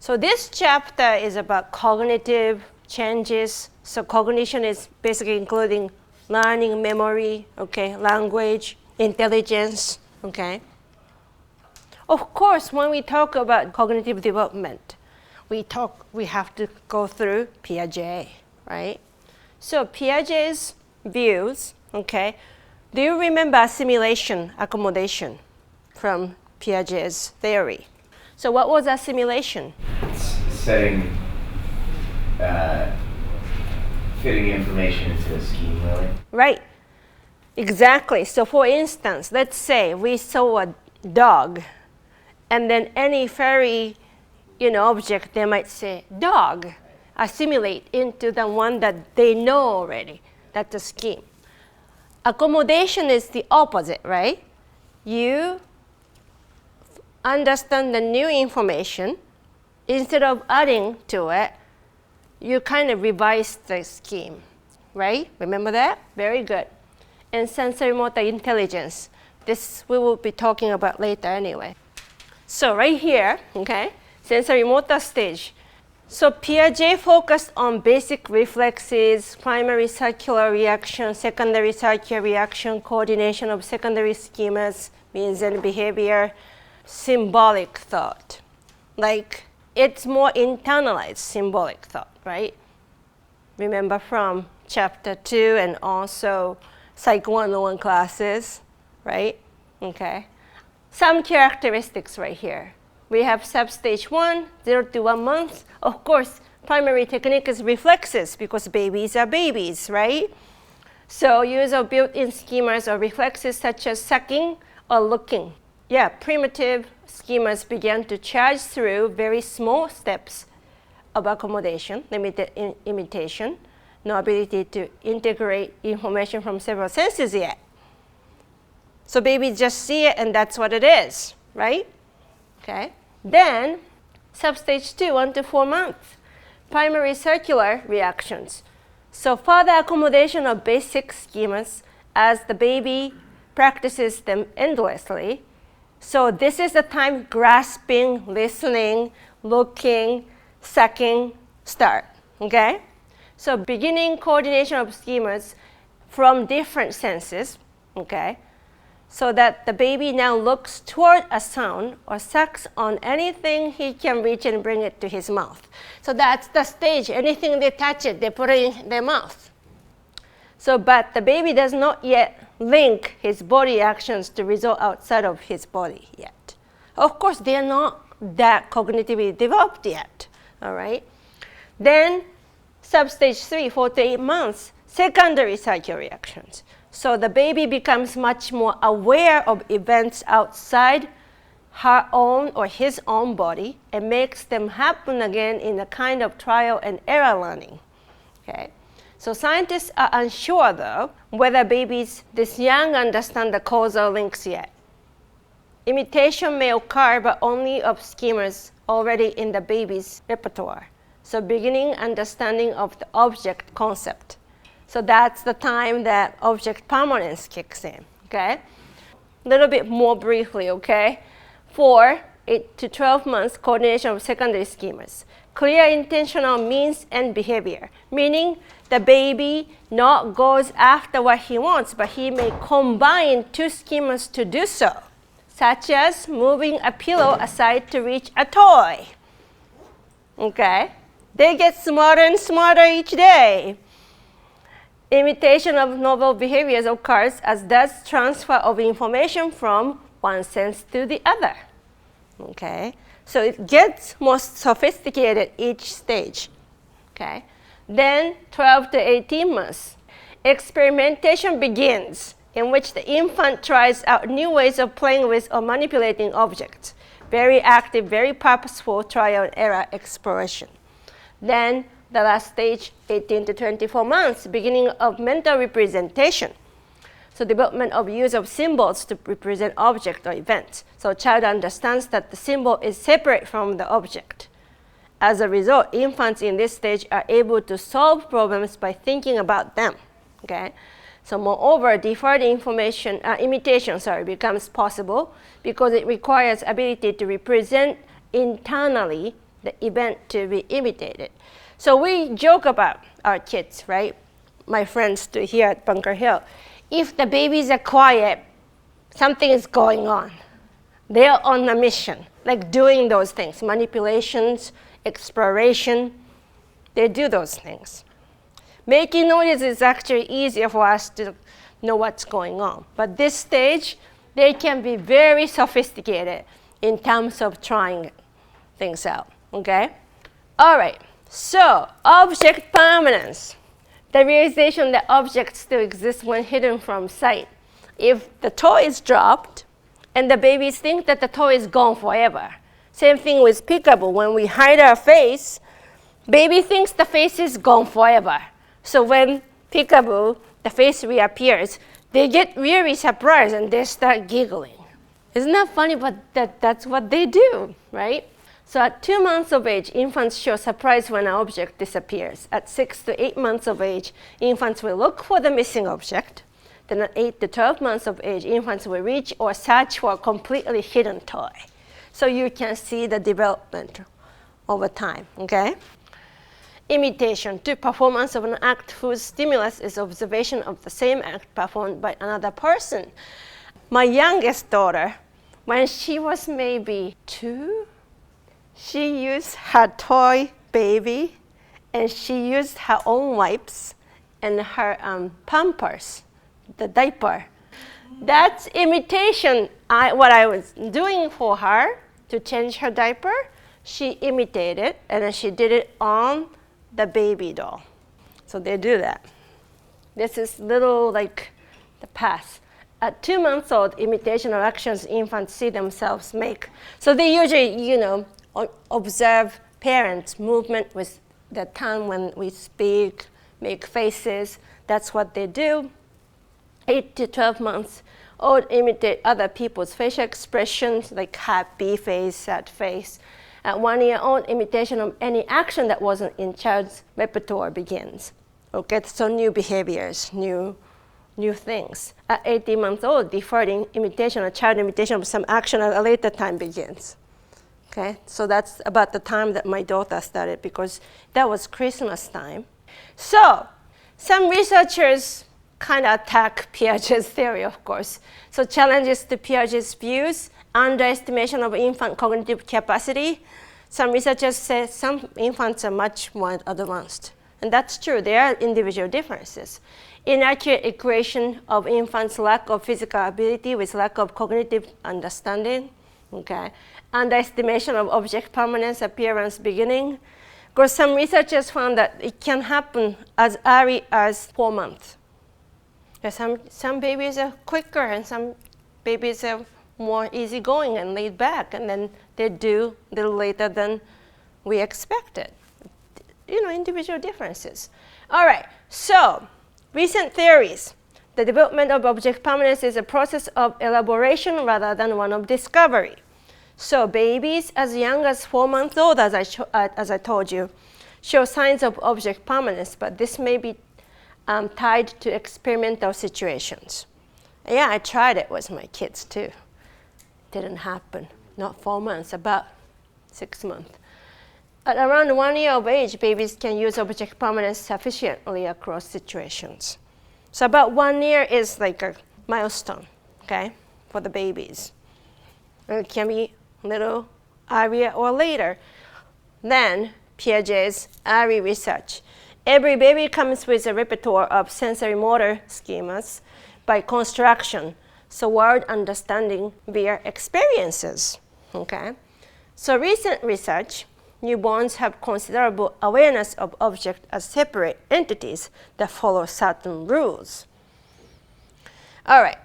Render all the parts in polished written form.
So this chapter is about cognitive changes. So cognition is basically including learning, memory, okay, language, intelligence, okay. Of course, when we talk about cognitive development, we have to go through Piaget, right? So Piaget's views, okay. Do you remember assimilation, accommodation from Piaget's theory? So what was assimilation? It's setting, fitting information into a scheme, really. Right, exactly. So for instance, let's say we saw a dog, and then any fairy, object, they might say dog, assimilate into the one that they know already. That's a scheme. Accommodation is the opposite, right? You understand the new information. Instead of adding to it, you kind of revise the scheme, right? Remember that? Very good. And sensorimotor intelligence. This we will be talking about later anyway. So right here, okay, sensorimotor stage. So Piaget focused on basic reflexes, primary circular reaction, secondary circular reaction, coordination of secondary schemas, means and behavior, symbolic thought. Like, it's more internalized symbolic thought, right? Remember from chapter 2 and also Psych 101 classes, right? Okay. Some characteristics right here. We have substage 1, 0 to 1 month. Of course, primary technique is reflexes because babies are babies, right? So use of built-in schemas or reflexes such as sucking or looking. Yeah, primitive schemas began to charge through very small steps of accommodation, limited imitation, no ability to integrate information from several senses yet. So babies just see it and that's what it is, right? Okay. Then, substage 2, 1 to 4 months, primary circular reactions. So further accommodation of basic schemas as the baby practices them endlessly. So this is the time grasping, listening, looking, sucking start, okay? So beginning coordination of schemas from different senses, okay? So that the baby now looks toward a sound or sucks on anything he can reach and bring it to his mouth. So that's the stage. Anything they touch it, they put it in their mouth. So, but the baby does not yet link his body actions to result outside of his body yet. Of course, they are not that cognitively developed yet, all right? Then, substage 3, 4 to 8 months, secondary circular reactions. So the baby becomes much more aware of events outside her own or his own body and makes them happen again in a kind of trial and error learning, okay? So scientists are unsure, though, whether babies this young understand the causal links yet. Imitation may occur, but only of schemas already in the baby's repertoire. So beginning understanding of the object concept. So that's the time that object permanence kicks in, okay? A little bit more briefly, okay? 4, 8 to 12 months, coordination of secondary schemas. Clear intentional means and behavior, meaning the baby not goes after what he wants, but he may combine 2 schemas to do so, such as moving a pillow aside to reach a toy, okay? They get smarter and smarter each day. Imitation of novel behaviors occurs as does transfer of information from one sense to the other. Okay, so it gets more sophisticated each stage. Okay, then 12 to 18 months, experimentation begins in which the infant tries out new ways of playing with or manipulating objects. Very active, very purposeful trial and error exploration. Then the last stage, 18 to 24 months, beginning of mental representation. So development of use of symbols to represent object or events. So child understands that the symbol is separate from the object. As a result, infants in this stage are able to solve problems by thinking about them. Okay? So moreover, deferred imitation becomes possible because it requires ability to represent internally the event to be imitated. So we joke about our kids, right? My friends do here at Bunker Hill. If the babies are quiet, something is going on. They're on a mission, like doing those things, manipulations, exploration. They do those things. Making noise is actually easier for us to know what's going on. But this stage, they can be very sophisticated in terms of trying things out, okay? All right, so object permanence. The realization that objects still exist when hidden from sight. If the toy is dropped, and the babies think that the toy is gone forever. Same thing with peekaboo. When we hide our face, baby thinks the face is gone forever. So when peekaboo, the face reappears, they get really surprised and they start giggling. Isn't that funny? But that's what they do, right? So at 2 months of age, infants show surprise when an object disappears. At 6 to 8 months of age, infants will look for the missing object. Then at 8 to 12 months of age, infants will reach or search for a completely hidden toy. So you can see the development over time, okay? Imitation, to performance of an act whose stimulus is observation of the same act performed by another person. My youngest daughter, when she was maybe 2, she used her toy baby, and she used her own wipes and her Pampers, the diaper. That's imitation. What I was doing for her to change her diaper, she imitated, and then she did it on the baby doll. So they do that. This is little like the past. At 2 months old, imitation of actions infants see themselves make. So they usually, observe parents' movement with the tongue when we speak, make faces. That's what they do. 8 to 12 months old, imitate other people's facial expressions, like happy face, sad face. At 1 year old, imitation of any action that wasn't in child's repertoire begins. Okay, so new behaviors, new things. At 18 months old, deferred imitation or child imitation of some action at a later time begins. Okay, so that's about the time that my daughter started, because that was Christmas time. So some researchers kind of attack Piaget's theory, of course. So challenges to Piaget's views, underestimation of infant cognitive capacity. Some researchers say some infants are much more advanced. And that's true, there are individual differences. Inaccurate equation of infants' lack of physical ability with lack of cognitive understanding. Okay. Underestimation of object permanence, appearance, beginning. Because some researchers found that it can happen as early as 4 months. Some babies are quicker, and some babies are more easygoing and laid back, and then they do a little later than we expected. Individual differences. All right, so recent theories. The development of object permanence is a process of elaboration rather than one of discovery. So babies as young as 4 months old, as I told you, show signs of object permanence, but this may be tied to experimental situations. Yeah, I tried it with my kids too. Didn't happen. Not 4 months, about 6 months. At around 1 year of age, babies can use object permanence sufficiently across situations. So about 1 year is like a milestone, okay, for the babies. And it can be a little earlier or later. Then Piaget's early research. Every baby comes with a repertoire of sensorimotor schemas by construction, so word understanding via experiences, okay? So recent research, newborns have considerable awareness of objects as separate entities that follow certain rules. All right,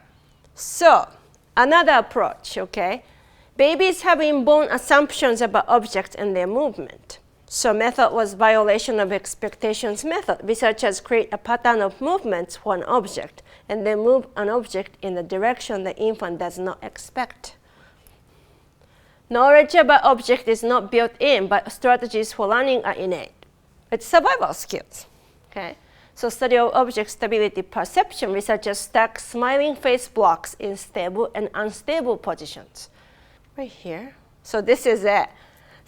so another approach, okay? Babies have inborn assumptions about objects and their movement. So method was violation of expectations method. Researchers create a pattern of movements for an object and then move an object in the direction the infant does not expect. Knowledge about object is not built in, but strategies for learning are innate. It's survival skills, okay? So study of object stability perception, researchers stack smiling face blocks in stable and unstable positions. Right here. So this is it.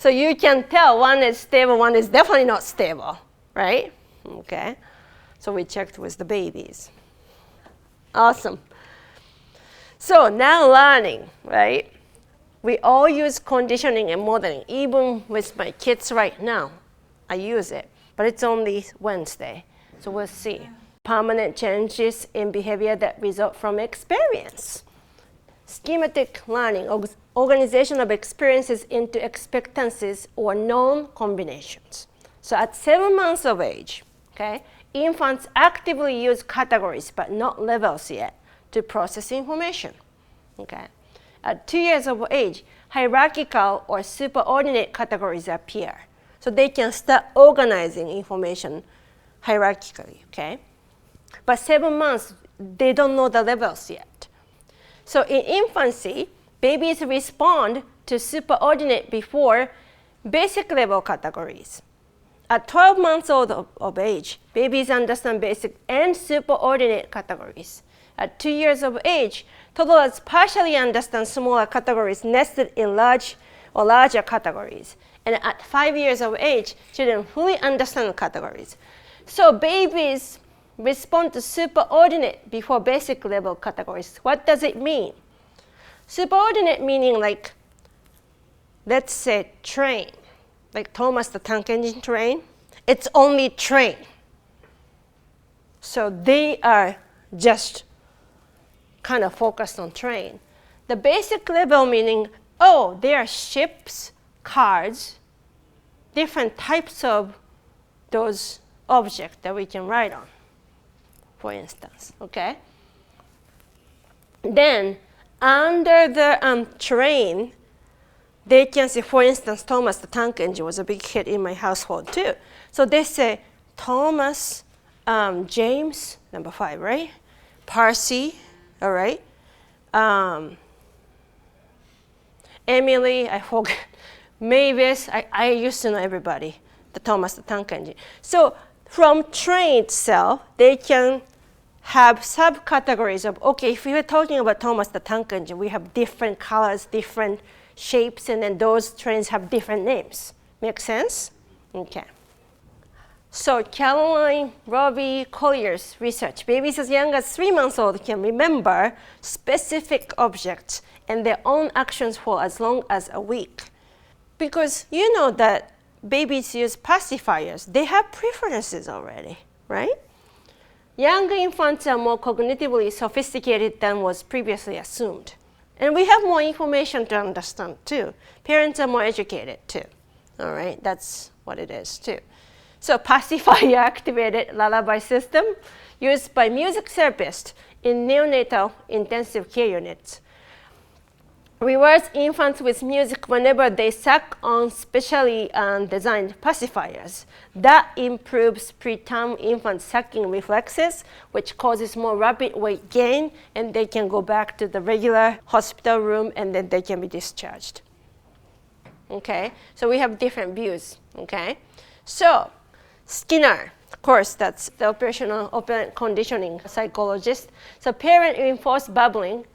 So you can tell one is stable, one is definitely not stable, right? Okay. So we checked with the babies. Awesome. So now learning, right? We all use conditioning and modeling. Even with my kids right now, I use it. But it's only Wednesday. So we'll see. Permanent changes in behavior that result from experience. Schematic learning, organization of experiences into expectancies or known combinations. So at 7 months of age, okay, infants actively use categories, but not levels yet, to process information. Okay. At 2 years of age, hierarchical or superordinate categories appear. So they can start organizing information hierarchically, okay? But 7 months, they don't know the levels yet. So in infancy, babies respond to superordinate before basic level categories. At 12 months old of age, babies understand basic and superordinate categories. At 2 years of age, toddlers partially understand smaller categories nested in large or larger categories. And at 5 years of age, children fully understand categories. So babies respond to superordinate before basic level categories. What does it mean? Superordinate meaning like, let's say train, like Thomas the Tank Engine train. It's only train. So they are just kind of focused on train. The basic level meaning, oh, there are ships, cars, different types of those objects that we can write on, for instance, okay? Then, under the train, they can say, for instance, Thomas the Tank Engine was a big hit in my household too. So they say, Thomas, James, number 5, right? Percy, all right? Emily, I forgot. Mavis, I used to know everybody, the Thomas the Tank Engine. So from train itself, they can have subcategories of, okay, if we were talking about Thomas the Tank Engine, we have different colors, different shapes, and then those trains have different names. Make sense? Okay. So Caroline Robbie Collier's research, babies as young as 3 months old can remember specific objects and their own actions for as long as a week. Because you know that babies use pacifiers. They have preferences already, right? Young infants are more cognitively sophisticated than was previously assumed. And we have more information to understand too. Parents are more educated too. All right, that's what it is too. So pacifier activated lullaby system used by music therapists in neonatal intensive care units. Rewards infants with music whenever they suck on specially designed pacifiers. That improves preterm infant sucking reflexes, which causes more rapid weight gain, and they can go back to the regular hospital room, and then they can be discharged. Okay, so we have different views, okay? So Skinner, of course, that's the operational operant conditioning psychologist. So parent reinforced babbling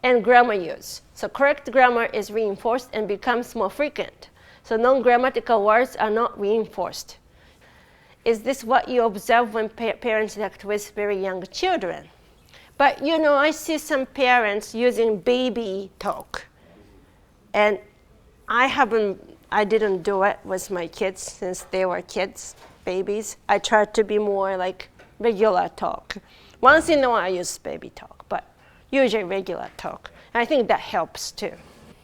and grammar use. So correct grammar is reinforced and becomes more frequent. So non-grammatical words are not reinforced. Is this what you observe when parents act with very young children? But you know, I see some parents using baby talk. And I didn't do it with my kids since they were kids, babies. I tried to be more like regular talk. Once in a while I use baby talk, but usually regular talk. And I think that helps too.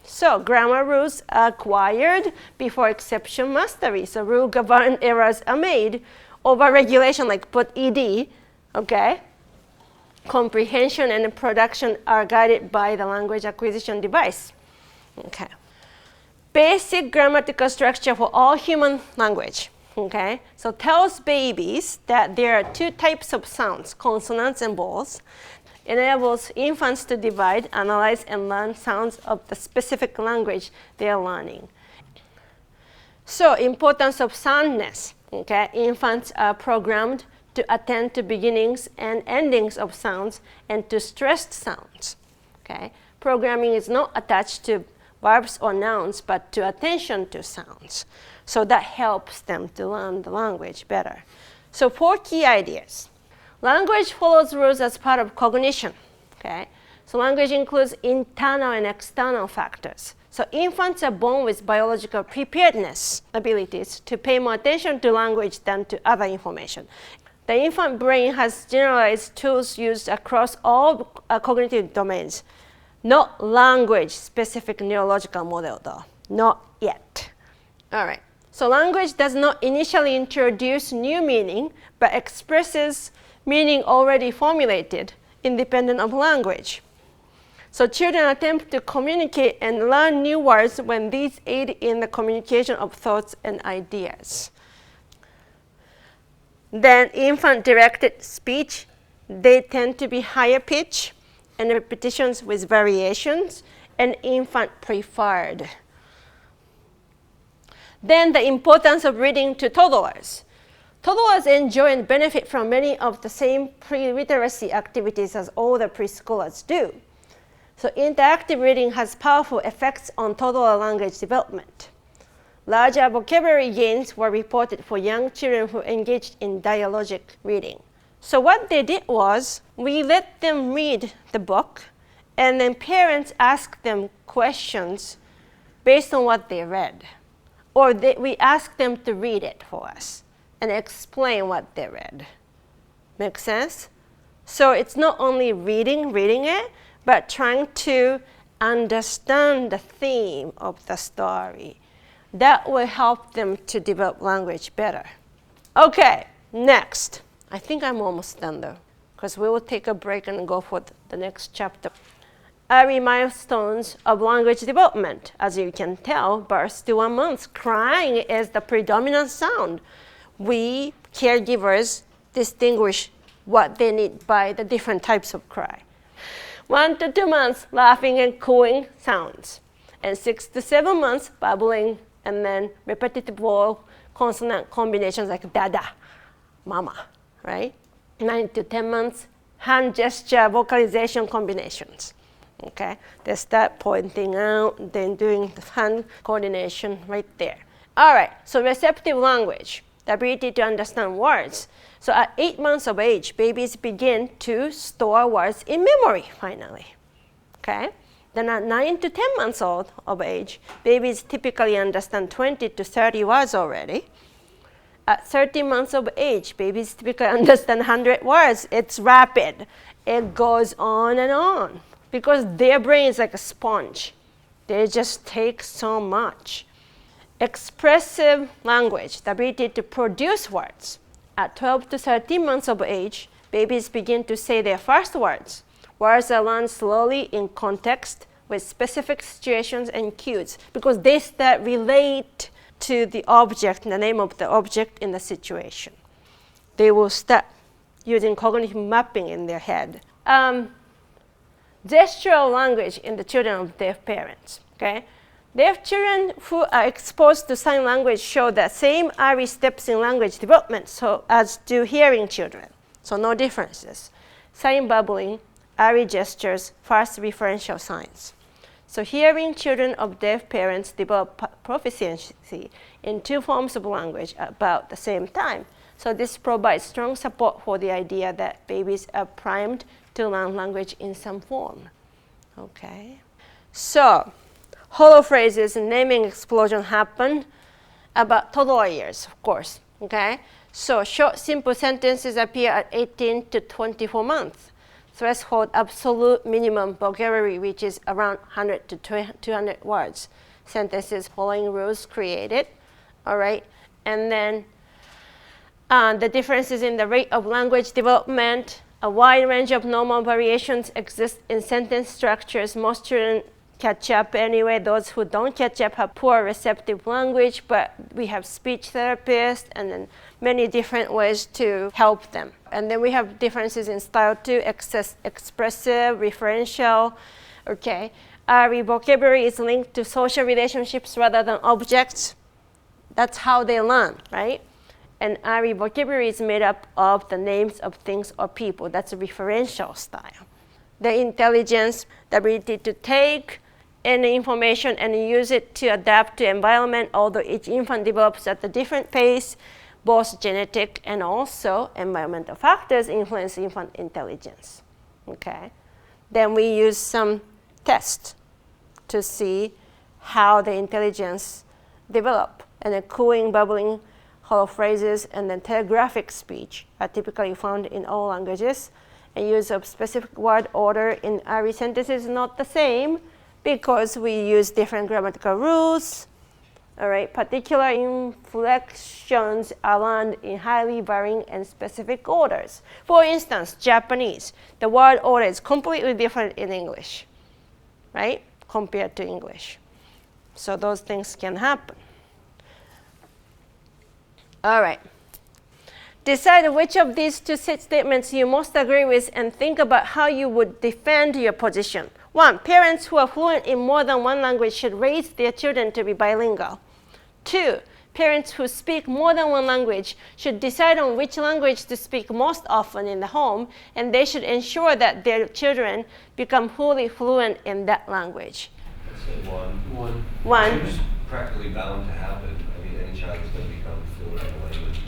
So grammar rules are acquired before exception mastery. So rule governed errors are made. Over-regulation, like put ed, okay? Comprehension and production are guided by the language acquisition device. Okay. Basic grammatical structure for all human language. Okay, so tells babies that there are 2 types of sounds, consonants and vowels. Enables infants to divide, analyze, and learn sounds of the specific language they are learning. So importance of soundness. Okay, infants are programmed to attend to beginnings and endings of sounds and to stressed sounds. Okay, programming is not attached to verbs or nouns, but to attention to sounds. So that helps them to learn the language better. So 4 key ideas. Language follows rules as part of cognition. Okay? So language includes internal and external factors. So infants are born with biological preparedness abilities to pay more attention to language than to other information. The infant brain has generalized tools used across all cognitive domains. Not language-specific neurological model, though. Not yet. All right. So language does not initially introduce new meaning, but expresses meaning already formulated, independent of language. So children attempt to communicate and learn new words when these aid in the communication of thoughts and ideas. Then infant-directed speech, they tend to be higher pitch and repetitions with variations, and infant-preferred. Then the importance of reading to toddlers. Toddlers enjoy and benefit from many of the same pre-literacy activities as older preschoolers do. So interactive reading has powerful effects on toddler language development. Larger vocabulary gains were reported for young children who engaged in dialogic reading. So what they did was, we let them read the book, and then parents asked them questions based on what they read. Or we asked them to read it for us and explain what they read. Make sense? So it's not only reading it, but trying to understand the theme of the story. That will help them to develop language better. Okay, next. I think I'm almost done though, because we will take a break and go for the next chapter. Early milestones of language development. As you can tell, birth to 1 month, crying is the predominant sound. We, caregivers, distinguish what they need by the different types of cry. 1 to 2 months, laughing and cooing sounds. And 6 to 7 months, babbling, and then repetitive vowel consonant combinations like dada, mama, right? 9 to 10 months, hand gesture vocalization combinations. Okay, they start pointing out, then doing the hand coordination right there. All right, so receptive language, the ability to understand words. So at 8 months of age, babies begin to store words in memory, finally. Okay, then at 9 to 10 months old of age, babies typically understand 20 to 30 words already. At 13 months of age, babies typically understand 100 words. It's rapid. It goes on and on, because their brain is like a sponge. They just take so much. Expressive language, the ability to produce words. At 12 to 13 months of age, babies begin to say their first words. Words are learned slowly in context with specific situations and cues, because they start relate to the object, the name of the object in the situation. They will start using cognitive mapping in their head. Gestural language in the children of deaf parents. Okay? Deaf children who are exposed to sign language show the same early steps in language development as do hearing children. So no differences. Sign babbling, early gestures, first referential signs. So hearing children of deaf parents develop proficiency in 2 forms of language about the same time. So this provides strong support for the idea that babies are primed to learn language in some form. Okay. So hollow phrases and naming explosion happen about toddler years, of course. Okay. So short, simple sentences appear at 18 to 24 months. Threshold absolute minimum vocabulary reaches around 100 to 200 words. Sentences following rules created. All right. And then the differences in the rate of language development. A wide range of normal variations exist in sentence structures. Most children catch up anyway. Those who don't catch up have poor receptive language, but we have speech therapists and then many different ways to help them. And then we have differences in style too, expressive, referential. Okay. Vocabulary is linked to social relationships rather than objects. That's how they learn, right? And Ari vocabulary is made up of the names of things or people. That's a referential style. The intelligence, the ability to take any information and use it to adapt to environment, although each infant develops at a different pace. Both genetic and also environmental factors influence infant intelligence. Okay. Then we use some tests to see how the intelligence develop. And the cooing, bubbling, hollow phrases, and then telegraphic speech are typically found in all languages. And use of specific word order in early sentences is not the same because we use different grammatical rules. All right, particular inflections are learned in highly varying and specific orders. For instance, Japanese, the word order is completely different in English, right, compared to English. So those things can happen. All right. Decide which of these two statements you most agree with and think about how you would defend your position. 1, parents who are fluent in more than one language should raise their children to be bilingual. 2, parents who speak more than one language should decide on which language to speak most often in the home, and they should ensure that their children become fully fluent in that language. I'd say 1. 1. It's practically bound to happen. I mean, any child is going to become fluent in a language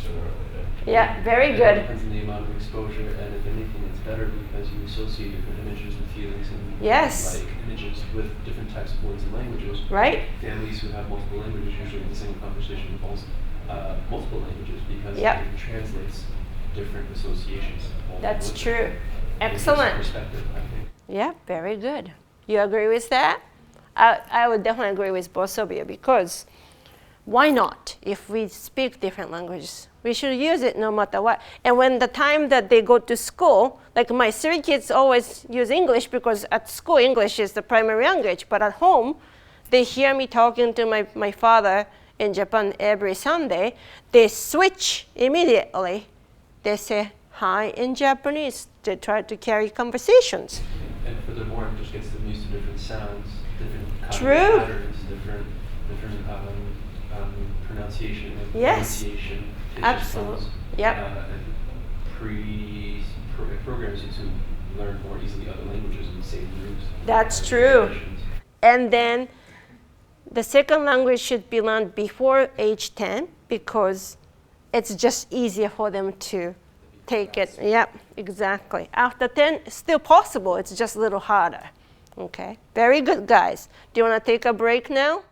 sooner or later. Yeah, very It good. depends on the amount of exposure, and if anything, it's better because you associate different images with feelings and Yes. like images with different types of words and languages. Right? Families who have multiple languages usually have the same conversation with multiple languages because Yep. it translates different associations. That's with it. true. And it gives Excellent. Perspective, I think. Yeah, very good. You agree with that? I would definitely agree with both of you because why not? If we speak different languages, we should use it no matter what. And when the time that they go to school, like my 3 kids always use English because at school English is the primary language, but at home they hear me talking to my father in Japan every Sunday. They switch immediately. They say hi in Japanese. They try to carry conversations. And furthermore, it just gets them used to different sounds, different True. patterns, different pronunciation and Yes. pronunciation. Absolutely. Yep. Programs you to learn more easily other languages in the same groups. That's true. And then the second language should be learned before age 10 because it's just easier for them to take it. Yep, exactly. After 10, it's still possible. It's just a little harder. Okay. Very good, guys. Do you want to take a break now?